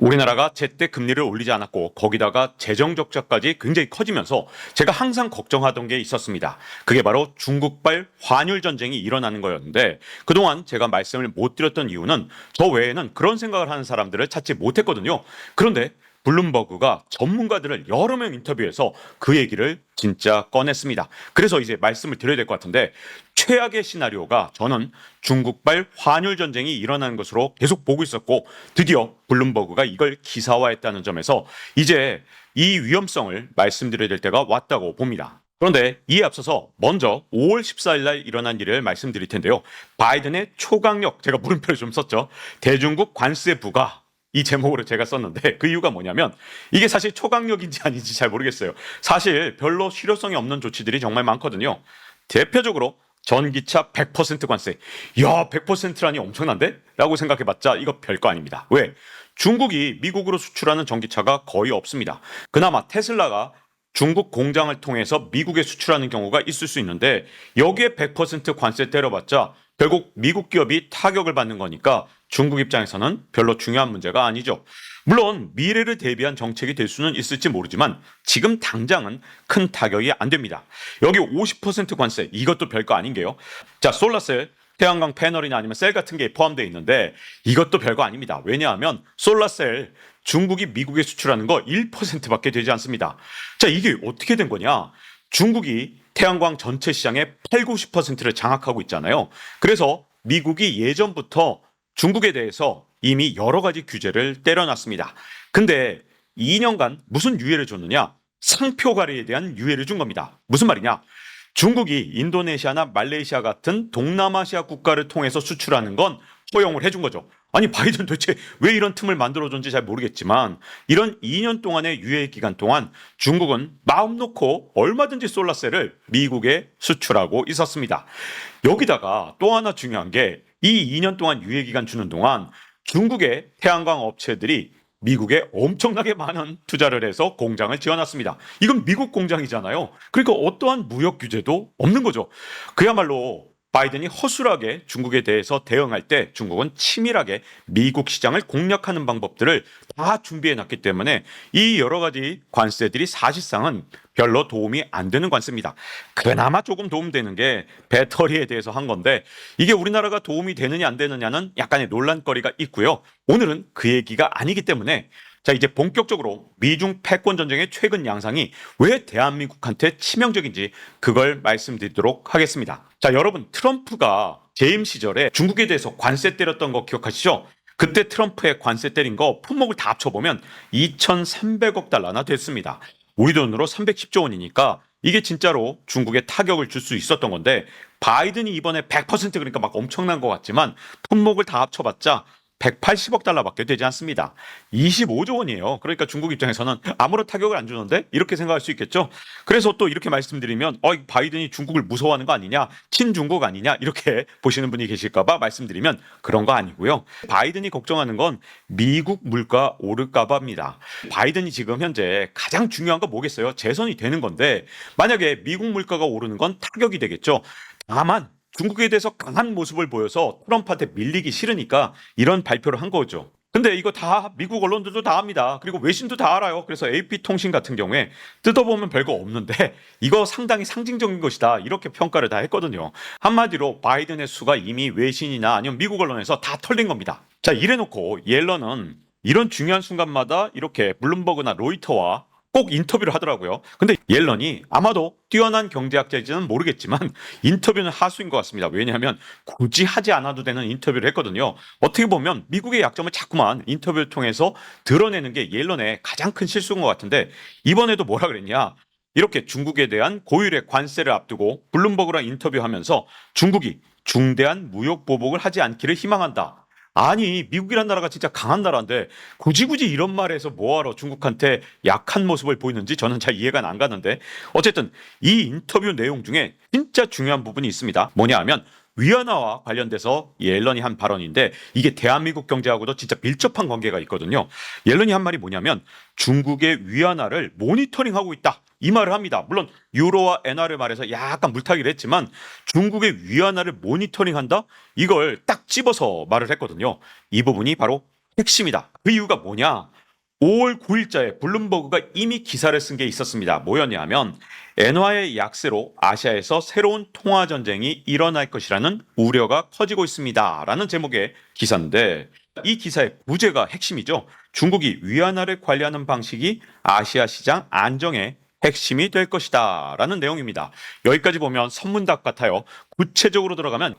우리나라가 제때 금리를 올리지 않았고 거기다가 재정 적자까지 굉장히 커지면서 제가 항상 걱정하던 게 있었습니다. 그게 바로 중국발 환율 전쟁이 일어나는 거였는데 그동안 제가 말씀을 못 드렸던 이유는 저 외에는 그런 생각을 하는 사람들을 찾지 못했거든요. 그런데 블룸버그가 전문가들을 여러 명 인터뷰해서 그 얘기를 진짜 꺼냈습니다. 그래서 이제 말씀을 드려야 될 것 같은데 최악의 시나리오가 저는 중국발 환율 전쟁이 일어나는 것으로 계속 보고 있었고 드디어 블룸버그가 이걸 기사화했다는 점에서 이제 이 위험성을 말씀드려야 될 때가 왔다고 봅니다. 그런데 이에 앞서서 먼저 5월 14일 날 일어난 일을 말씀드릴 텐데요. 바이든의 초강력, 제가 물음표를 좀 썼죠. 대중국 관세 부과 이 제목으로 제가 썼는데 그 이유가 뭐냐면 이게 사실 초강력인지 아닌지 잘 모르겠어요. 사실 별로 실효성이 없는 조치들이 정말 많거든요. 대표적으로 전기차 100% 관세. 야, 100%라니 엄청난데? 라고 생각해봤자 이거 별거 아닙니다. 왜? 중국이 미국으로 수출하는 전기차가 거의 없습니다. 그나마 테슬라가 중국 공장을 통해서 미국에 수출하는 경우가 있을 수 있는데 여기에 100% 관세 때려봤자 결국 미국 기업이 타격을 받는 거니까 중국 입장에서는 별로 중요한 문제가 아니죠. 물론 미래를 대비한 정책이 될 수는 있을지 모르지만 지금 당장은 큰 타격이 안 됩니다. 여기 50% 관세 이것도 별거 아닌 게요. 자, 솔라셀 태양광 패널이나 아니면 셀 같은 게 포함되어 있는데 이것도 별거 아닙니다. 왜냐하면 솔라셀 중국이 미국에 수출하는 거 1%밖에 되지 않습니다. 자, 이게 어떻게 된 거냐? 중국이 태양광 전체 시장의 8, 90%를 장악하고 있잖아요. 그래서 미국이 예전부터 중국에 대해서 이미 여러 가지 규제를 때려놨습니다. 근데 2년간 무슨 유예를 줬느냐? 상표 거래에 대한 유예를 준 겁니다. 무슨 말이냐? 중국이 인도네시아나 말레이시아 같은 동남아시아 국가를 통해서 수출하는 건 허용을 해준 거죠. 아니 바이든 도대체 왜 이런 틈을 만들어준지 잘 모르겠지만 이런 2년 동안의 유예 기간 동안 중국은 마음 놓고 얼마든지 솔라셀을 미국에 수출하고 있었습니다. 여기다가 또 하나 중요한 게 이 2년 동안 유예 기간 주는 동안 중국의 태양광 업체들이 미국에 엄청나게 많은 투자를 해서 공장을 지어놨습니다. 이건 미국 공장이잖아요. 그러니까 어떠한 무역 규제도 없는 거죠. 그야말로 바이든이 허술하게 중국에 대해서 대응할 때 중국은 치밀하게 미국 시장을 공략하는 방법들을 다 준비해놨기 때문에 이 여러 가지 관세들이 사실상은 별로 도움이 안 되는 관세입니다. 그나마 조금 도움되는 게 배터리에 대해서 한 건데 이게 우리나라가 도움이 되느냐 안 되느냐는 약간의 논란거리가 있고요. 오늘은 그 얘기가 아니기 때문에 자, 이제 본격적으로 미중 패권 전쟁의 최근 양상이 왜 대한민국한테 치명적인지 그걸 말씀드리도록 하겠습니다. 자, 여러분 트럼프가 재임 시절에 중국에 대해서 관세 때렸던 거 기억하시죠? 그때 트럼프의 관세 때린 거 품목을 다 합쳐보면 2,300억 달러나 됐습니다. 우리 돈으로 310조 원이니까 이게 진짜로 중국에 타격을 줄 수 있었던 건데 바이든이 이번에 100% 그러니까 막 엄청난 것 같지만 품목을 다 합쳐봤자 180억 달러밖에 되지 않습니다. 25조 원이에요. 그러니까 중국 입장에서는 아무런 타격을 안 주는데 이렇게 생각할 수 있겠죠. 그래서 또 이렇게 말씀드리면 바이든이 중국을 무서워하는 거 아니냐, 친중국 아니냐 이렇게 보시는 분이 계실까 봐 말씀드리면 그런 거 아니고요. 바이든이 걱정하는 건 미국 물가 오를까 봐입니다. 바이든이 지금 현재 가장 중요한 거 뭐겠어요? 재선이 되는 건데 만약에 미국 물가가 오르는 건 타격이 되겠죠. 다만 중국에 대해서 강한 모습을 보여서 트럼프한테 밀리기 싫으니까 이런 발표를 한 거죠. 근데 이거 다 미국 언론들도 다 압니다. 그리고 외신도 다 알아요. 그래서 AP통신 같은 경우에 뜯어보면 별거 없는데 이거 상당히 상징적인 것이다. 이렇게 평가를 다 했거든요. 한마디로 바이든의 수가 이미 외신이나 아니면 미국 언론에서 다 털린 겁니다. 자, 이래놓고 옐런은 이런 중요한 순간마다 이렇게 블룸버그나 로이터와 꼭 인터뷰를 하더라고요. 근데 옐런이 아마도 뛰어난 경제학자인지는 모르겠지만 인터뷰는 하수인 것 같습니다. 왜냐하면 굳이 하지 않아도 되는 인터뷰를 했거든요. 어떻게 보면 미국의 약점을 자꾸만 인터뷰를 통해서 드러내는 게 옐런의 가장 큰 실수인 것 같은데 이번에도 뭐라 그랬냐. 이렇게 중국에 대한 고율의 관세를 앞두고 블룸버그랑 인터뷰하면서 중국이 중대한 무역 보복을 하지 않기를 희망한다. 아니 미국이란 나라가 진짜 강한 나라인데 굳이 이런 말에서 뭐하러 중국한테 약한 모습을 보이는지 저는 잘 이해가 안 가는데 어쨌든 이 인터뷰 내용 중에 진짜 중요한 부분이 있습니다. 뭐냐 하면 위안화와 관련돼서 옐런이 한 발언인데 이게 대한민국 경제하고도 진짜 밀접한 관계가 있거든요. 옐런이 한 말이 뭐냐면 중국의 위안화를 모니터링하고 있다. 이 말을 합니다. 물론 유로와 엔화를 말해서 약간 물타기를 했지만 중국의 위안화를 모니터링한다? 이걸 딱 집어서 말을 했거든요. 이 부분이 바로 핵심이다. 그 이유가 뭐냐? 5월 9일자에 블룸버그가 이미 기사를 쓴 게 있었습니다. 뭐였냐면 엔화의 약세로 아시아에서 새로운 통화 전쟁이 일어날 것이라는 우려가 커지고 있습니다라는 제목의 기사인데 이 기사의 부제가 핵심이죠. 중국이 위안화를 관리하는 방식이 아시아 시장 안정에 핵심이 될 것이다 라는 내용입니다. 여기까지 보면 선문답 같아요. 구체적으로 들어가면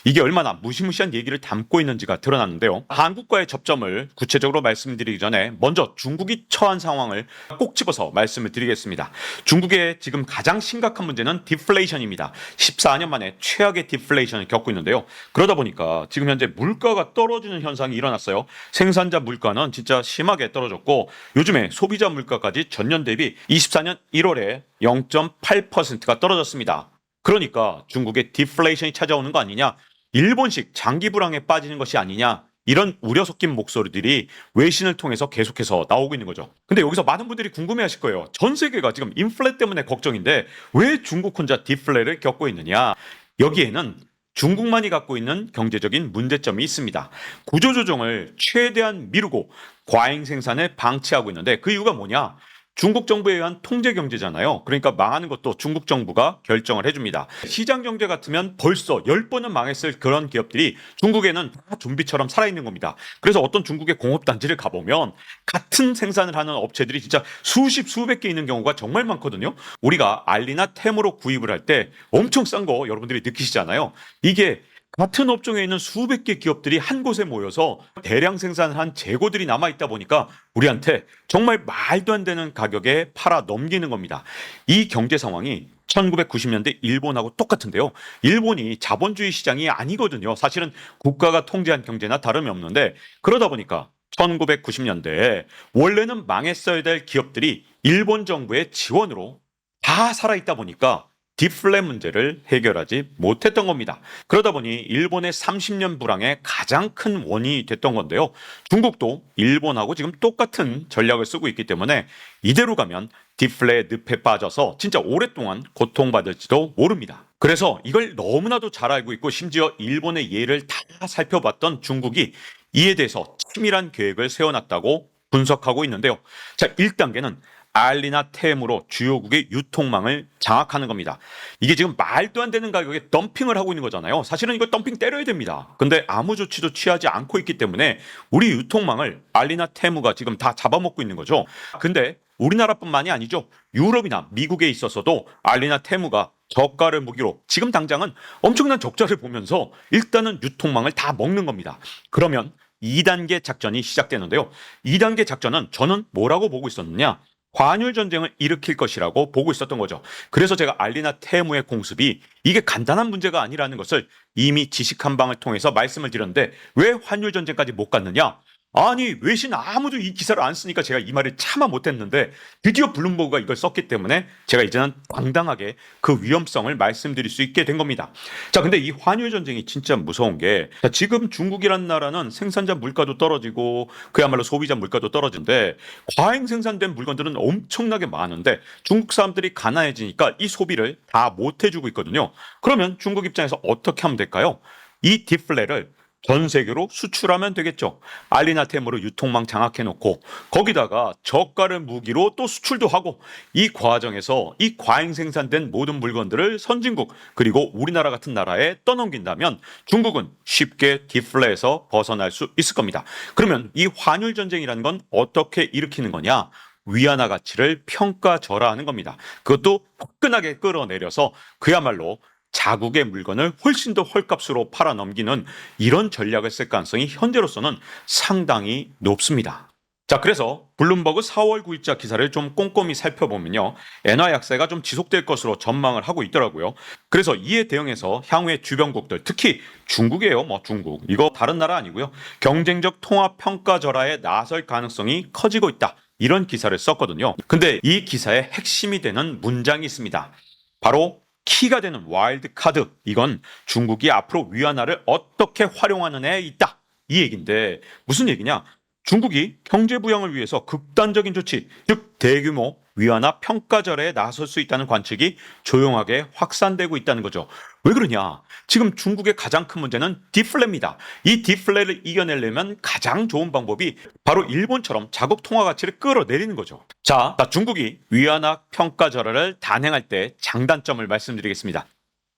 이게 얼마나 무시무시한 얘기를 담고 있는지가 드러났는데요. 한국과의 접점을 구체적으로 말씀드리기 전에 먼저 중국이 처한 상황을 꼭 집어서 말씀을 드리겠습니다. 중국의 지금 가장 심각한 문제는 디플레이션입니다. 14년 만에 최악의 디플레이션을 겪고 있는데요. 그러다 보니까 지금 현재 물가가 떨어지는 현상이 일어났어요. 생산자 물가는 진짜 심하게 떨어졌고 요즘에 소비자 물가까지 전년 대비 24년 1월에 0.8%가 떨어졌습니다. 그러니까 중국의 디플레이션이 찾아오는 거 아니냐? 일본식 장기 불황에 빠지는 것이 아니냐? 이런 우려 섞인 목소리들이 외신을 통해서 계속해서 나오고 있는 거죠. 근데 여기서 많은 분들이 궁금해하실 거예요. 전 세계가 지금 인플레 때문에 걱정인데 왜 중국 혼자 디플레를 겪고 있느냐? 여기에는 중국만이 갖고 있는 경제적인 문제점이 있습니다. 구조조정을 최대한 미루고 과잉 생산을 방치하고 있는데 그 이유가 뭐냐? 중국 정부에 의한 통제 경제잖아요. 그러니까 망하는 것도 중국 정부가 결정을 해줍니다. 시장 경제 같으면 벌써 10번은 망했을 그런 기업들이 중국에는 다 좀비처럼 살아있는 겁니다. 그래서 어떤 중국의 공업단지를 가보면 같은 생산을 하는 업체들이 진짜 수십, 수백 개 있는 경우가 정말 많거든요. 우리가 알리나 템으로 구입을 할 때 엄청 싼 거 여러분들이 느끼시잖아요. 이게 같은 업종에 있는 수백 개 기업들이 한 곳에 모여서 대량 생산을 한 재고들이 남아있다 보니까 우리한테 정말 말도 안 되는 가격에 팔아 넘기는 겁니다. 이 경제 상황이 1990년대 일본하고 똑같은데요. 일본이 자본주의 시장이 아니거든요. 사실은 국가가 통제한 경제나 다름이 없는데 그러다 보니까 1990년대에 원래는 망했어야 될 기업들이 일본 정부의 지원으로 다 살아있다 보니까 디플레 문제를 해결하지 못했던 겁니다. 그러다 보니 일본의 30년 불황의 가장 큰 원인이 됐던 건데요. 중국도 일본하고 지금 똑같은 전략을 쓰고 있기 때문에 이대로 가면 디플레의 늪에 빠져서 진짜 오랫동안 고통받을지도 모릅니다. 그래서 이걸 너무나도 잘 알고 있고 심지어 일본의 예를 다 살펴봤던 중국이 이에 대해서 치밀한 계획을 세워놨다고 분석하고 있는데요. 자, 1단계는 알리나 템으로 주요국의 유통망을 장악하는 겁니다. 이게 지금 말도 안 되는 가격에 덤핑을 하고 있는 거잖아요. 사실은 이거 덤핑 때려야 됩니다. 근데 아무 조치도 취하지 않고 있기 때문에 우리 유통망을 알리나 테무가 지금 다 잡아먹고 있는 거죠. 근데 우리나라뿐만이 아니죠. 유럽이나 미국에 있어서도 알리나 테무가 저가를 무기로 지금 당장은 엄청난 적자를 보면서 일단은 유통망을 다 먹는 겁니다. 그러면 2단계 작전이 시작되는데요. 2단계 작전은 저는 뭐라고 보고 있었느냐? 환율 전쟁을 일으킬 것이라고 보고 있었던 거죠. 그래서 제가 알리나 테무의 공습이 이게 간단한 문제가 아니라는 것을 이미 지식 한 방을 통해서 말씀을 드렸는데 왜 환율 전쟁까지 못 갔느냐? 아니 외신 아무도 이 기사를 안 쓰니까 제가 이 말을 차마 못했는데 드디어 블룸버그가 이걸 썼기 때문에 제가 이제는 당당하게 그 위험성을 말씀드릴 수 있게 된 겁니다. 자, 근데 이 환율 전쟁이 진짜 무서운 게 지금 중국이란 나라는 생산자 물가도 떨어지고 그야말로 소비자 물가도 떨어진데 과잉 생산된 물건들은 엄청나게 많은데 중국 사람들이 가난해지니까 이 소비를 다 못 해주고 있거든요. 그러면 중국 입장에서 어떻게 하면 될까요? 이 디플레를 전 세계로 수출하면 되겠죠. 알리나템으로 유통망 장악해놓고 거기다가 저가를 무기로 또 수출도 하고 이 과정에서 이 과잉 생산된 모든 물건들을 선진국 그리고 우리나라 같은 나라에 떠넘긴다면 중국은 쉽게 디플레에서 벗어날 수 있을 겁니다. 그러면 이 환율 전쟁이라는 건 어떻게 일으키는 거냐? 위안화 가치를 평가절하하는 겁니다. 그것도 화끈하게 끌어내려서 그야말로 자국의 물건을 훨씬 더 헐값으로 팔아넘기는 이런 전략을 쓸 가능성이 현재로서는 상당히 높습니다. 자, 그래서 블룸버그 4월 9일자 기사를 좀 꼼꼼히 살펴보면요. 엔화 약세가 좀 지속될 것으로 전망을 하고 있더라고요. 그래서 이에 대응해서 향후의 주변국들, 특히 중국이에요. 중국. 이거 다른 나라 아니고요. 경쟁적 통화 평가 절하에 나설 가능성이 커지고 있다. 이런 기사를 썼거든요. 근데 이 기사의 핵심이 되는 문장이 있습니다. 바로 키가 되는 와일드 카드. 이건 중국이 앞으로 위안화를 어떻게 활용하는 데 있다. 이 얘기인데 무슨 얘기냐? 중국이 경제 부양을 위해서 극단적인 조치, 즉 대규모 위안화 평가절에 나설 수 있다는 관측이 조용하게 확산되고 있다는 거죠. 왜 그러냐? 지금 중국의 가장 큰 문제는 디플레입니다. 이 디플레를 이겨내려면 가장 좋은 방법이 바로 일본처럼 자국 통화 가치를 끌어내리는 거죠. 자, 중국이 위안화 평가절하를 단행할 때 장단점을 말씀드리겠습니다.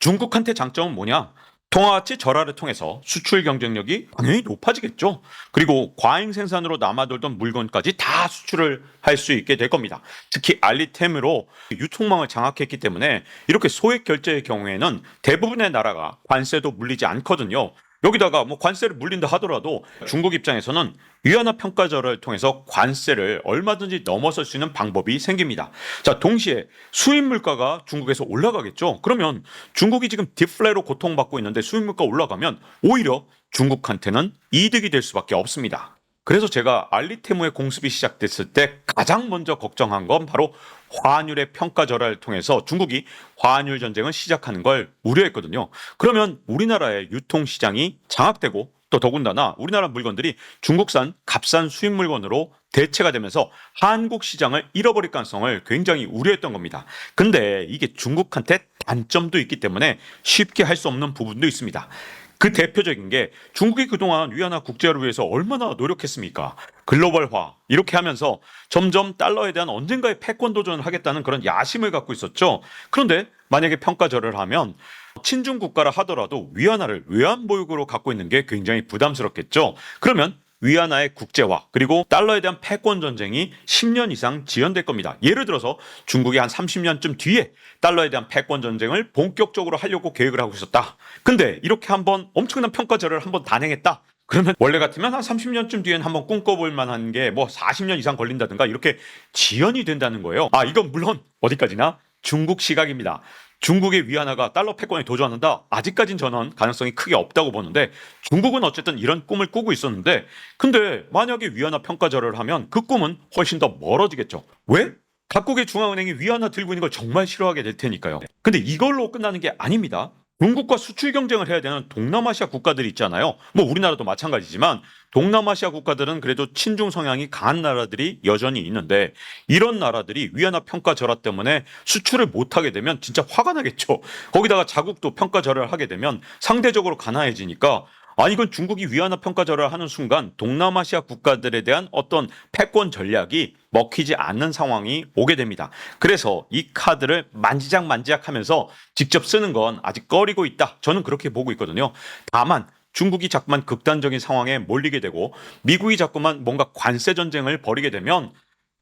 중국한테 장점은 뭐냐? 통화가치 절하를 통해서 수출 경쟁력이 당연히 높아지겠죠. 그리고 과잉 생산으로 남아돌던 물건까지 다 수출을 할 수 있게 될 겁니다. 특히 알리템으로 유통망을 장악했기 때문에 이렇게 소액 결제의 경우에는 대부분의 나라가 관세도 물리지 않거든요. 여기다가 뭐 관세를 물린다 하더라도 중국 입장에서는 위안화 평가절을 통해서 관세를 얼마든지 넘어설 수 있는 방법이 생깁니다. 자, 동시에 수입 물가가 중국에서 올라가겠죠. 그러면 중국이 지금 디플레로 고통받고 있는데 수입 물가 올라가면 오히려 중국한테는 이득이 될 수밖에 없습니다. 그래서 제가 알리테무의 공습이 시작됐을 때 가장 먼저 걱정한 건 바로 환율의 평가 절하를 통해서 중국이 환율 전쟁을 시작하는 걸 우려했거든요. 그러면 우리나라의 유통 시장이 장악되고 또 더군다나 우리나라 물건들이 중국산 값싼 수입 물건으로 대체가 되면서 한국 시장을 잃어버릴 가능성을 굉장히 우려했던 겁니다. 근데 이게 중국한테 단점도 있기 때문에 쉽게 할 수 없는 부분도 있습니다. 그 대표적인 게 중국이 그동안 위안화 국제화를 위해서 얼마나 노력했습니까? 글로벌화 이렇게 하면서 점점 달러에 대한 언젠가의 패권 도전을 하겠다는 그런 야심을 갖고 있었죠. 그런데 만약에 평가절을 하면 친중 국가라 하더라도 위안화를 외환보유고로 갖고 있는 게 굉장히 부담스럽겠죠. 그러면 위안화의 국제화 그리고 달러에 대한 패권 전쟁이 10년 이상 지연될 겁니다. 예를 들어서 중국이 한 30년쯤 뒤에 달러에 대한 패권 전쟁을 본격적으로 하려고 계획을 하고 있었다. 근데 이렇게 한번 엄청난 평가절을 한번 단행했다. 그러면 원래 같으면 한 30년쯤 뒤엔 한번 꿈꿔볼 만한 게 뭐 40년 이상 걸린다든가 이렇게 지연이 된다는 거예요. 이건 물론 어디까지나 중국 시각입니다. 중국의 위안화가 달러 패권에 도전한다? 아직까진 저는 가능성이 크게 없다고 보는데 중국은 어쨌든 이런 꿈을 꾸고 있었는데 근데 만약에 위안화 평가절을 하면 그 꿈은 훨씬 더 멀어지겠죠. 왜? 각국의 중앙은행이 위안화 들고 있는 걸 정말 싫어하게 될 테니까요. 근데 이걸로 끝나는 게 아닙니다. 중국과 수출 경쟁을 해야 되는 동남아시아 국가들이 있잖아요. 뭐 우리나라도 마찬가지지만 동남아시아 국가들은 그래도 친중 성향이 강한 나라들이 여전히 있는데 이런 나라들이 위안화 평가 절하 때문에 수출을 못하게 되면 진짜 화가 나겠죠. 거기다가 자국도 평가 절하를 하게 되면 상대적으로 가난해지니까 이건 중국이 위안화 평가절하를 하는 순간 동남아시아 국가들에 대한 어떤 패권 전략이 먹히지 않는 상황이 오게 됩니다. 그래서 이 카드를 만지작만지작하면서 직접 쓰는 건 아직 꺼리고 있다. 저는 그렇게 보고 있거든요. 다만 중국이 자꾸만 극단적인 상황에 몰리게 되고 미국이 자꾸만 뭔가 관세 전쟁을 벌이게 되면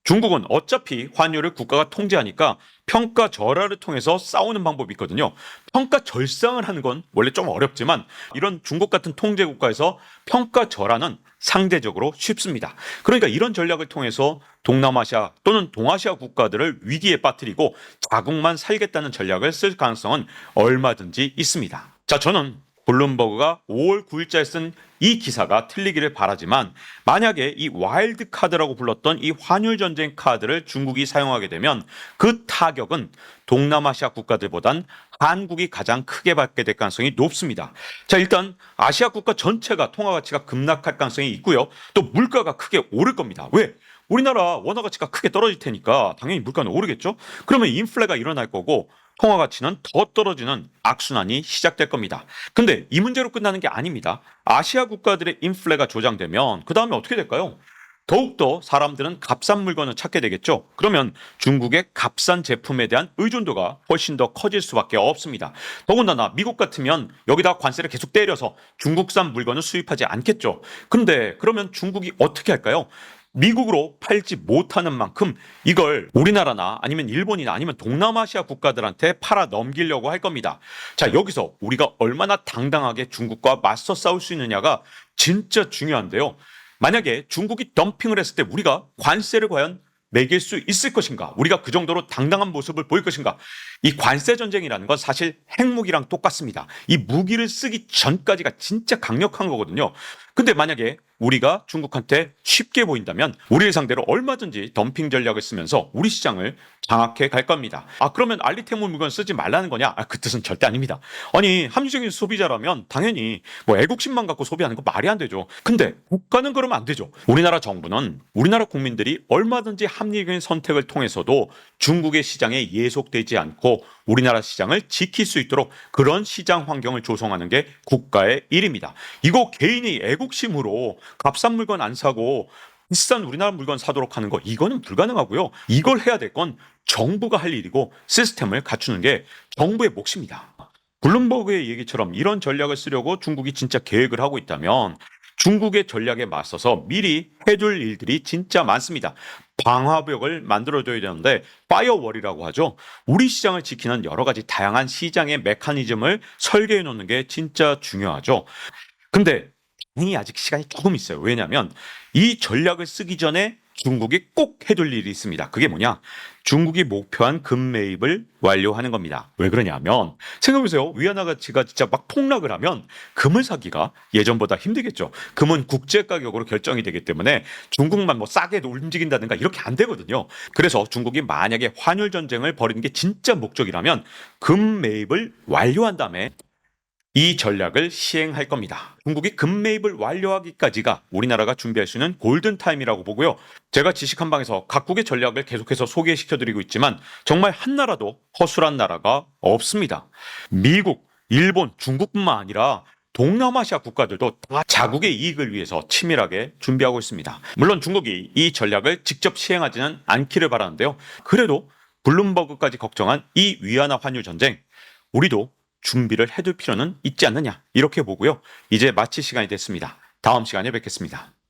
중국은 어차피 환율을 국가가 통제하니까 평가 절하를 통해서 싸우는 방법이 있거든요. 평가 절상을 하는 건 원래 좀 어렵지만 이런 중국 같은 통제 국가에서 평가 절하는 상대적으로 쉽습니다. 그러니까 이런 전략을 통해서 동남아시아 또는 동아시아 국가들을 위기에 빠뜨리고 자국만 살겠다는 전략을 쓸 가능성은 얼마든지 있습니다. 자, 저는 블룸버그가 5월 9일자에 쓴 이 기사가 틀리기를 바라지만 만약에 이 와일드 카드라고 불렀던 이 환율 전쟁 카드를 중국이 사용하게 되면 그 타격은 동남아시아 국가들보단 한국이 가장 크게 받게 될 가능성이 높습니다. 자, 일단 아시아 국가 전체가 통화 가치가 급락할 가능성이 있고요. 또 물가가 크게 오를 겁니다. 왜? 우리나라 원화 가치가 크게 떨어질 테니까 당연히 물가는 오르겠죠. 그러면 인플레가 일어날 거고 통화 가치는 더 떨어지는 악순환이 시작될 겁니다. 근데 이 문제로 끝나는 게 아닙니다. 아시아 국가들의 인플레가 조장되면 그 다음에 어떻게 될까요? 더욱더 사람들은 값싼 물건을 찾게 되겠죠. 그러면 중국의 값싼 제품에 대한 의존도가 훨씬 더 커질 수밖에 없습니다. 더군다나 미국 같으면 여기다 관세를 계속 때려서 중국산 물건을 수입하지 않겠죠. 근데 그러면 중국이 어떻게 할까요? 미국으로 팔지 못하는 만큼 이걸 우리나라나 아니면 일본이나 아니면 동남아시아 국가들한테 팔아 넘기려고 할 겁니다. 자, 여기서 우리가 얼마나 당당하게 중국과 맞서 싸울 수 있느냐가 진짜 중요한데요. 만약에 중국이 덤핑을 했을 때 우리가 관세를 과연 매길 수 있을 것인가? 우리가 그 정도로 당당한 모습을 보일 것인가? 이 관세 전쟁이라는 건 사실 핵무기랑 똑같습니다. 이 무기를 쓰기 전까지가 진짜 강력한 거거든요. 근데 만약에 우리가 중국한테 쉽게 보인다면 우리를 상대로 얼마든지 덤핑 전략을 쓰면서 우리 시장을 장악해 갈 겁니다. 그러면 알리테모 물건 쓰지 말라는 거냐? 그 뜻은 절대 아닙니다. 아니, 합리적인 소비자라면 당연히 뭐 애국심만 갖고 소비하는 거 말이 안 되죠. 근데 국가는 그러면 안 되죠. 우리나라 정부는 우리나라 국민들이 얼마든지 합리적인 선택을 통해서도 중국의 시장에 예속되지 않고 우리나라 시장을 지킬 수 있도록 그런 시장 환경을 조성하는 게 국가의 일입니다. 이거 개인이 애국심으로 값싼 물건 안 사고 비싼 우리나라 물건 사도록 하는 거 이거는 불가능하고요. 이걸 해야 될 건 정부가 할 일이고 시스템을 갖추는 게 정부의 몫입니다. 블룸버그의 얘기처럼 이런 전략을 쓰려고 중국이 진짜 계획을 하고 있다면 중국의 전략에 맞서서 미리 해둘 일들이 진짜 많습니다. 방화벽을 만들어줘야 되는데 파이어월이라고 하죠. 우리 시장을 지키는 여러 가지 다양한 시장의 메커니즘을 설계해 놓는 게 진짜 중요하죠. 근데 당연히 아직 시간이 조금 있어요. 왜냐하면 이 전략을 쓰기 전에 중국이 꼭 해둘 일이 있습니다. 그게 뭐냐? 중국이 목표한 금 매입을 완료하는 겁니다. 왜 그러냐면 생각해보세요. 위안화 가치가 진짜 막 폭락을 하면 금을 사기가 예전보다 힘들겠죠. 금은 국제 가격으로 결정이 되기 때문에 중국만 뭐 싸게 움직인다든가 이렇게 안 되거든요. 그래서 중국이 만약에 환율 전쟁을 벌이는 게 진짜 목적이라면 금 매입을 완료한 다음에 이 전략을 시행할 겁니다. 중국이 금 매입을 완료하기까지가 우리나라가 준비할 수 있는 골든타임이라고 보고요. 제가 지식한방에서 각국의 전략을 계속해서 소개시켜드리고 있지만 정말 한 나라도 허술한 나라가 없습니다. 미국, 일본, 중국뿐만 아니라 동남아시아 국가들도 다 자국의 이익을 위해서 치밀하게 준비하고 있습니다. 물론 중국이 이 전략을 직접 시행하지는 않기를 바라는데요. 그래도 블룸버그까지 걱정한 이 위안화 환율 전쟁, 우리도 준비를 해둘 필요는 있지 않느냐 이렇게 보고요. 이제 마칠 시간이 됐습니다. 다음 시간에 뵙겠습니다.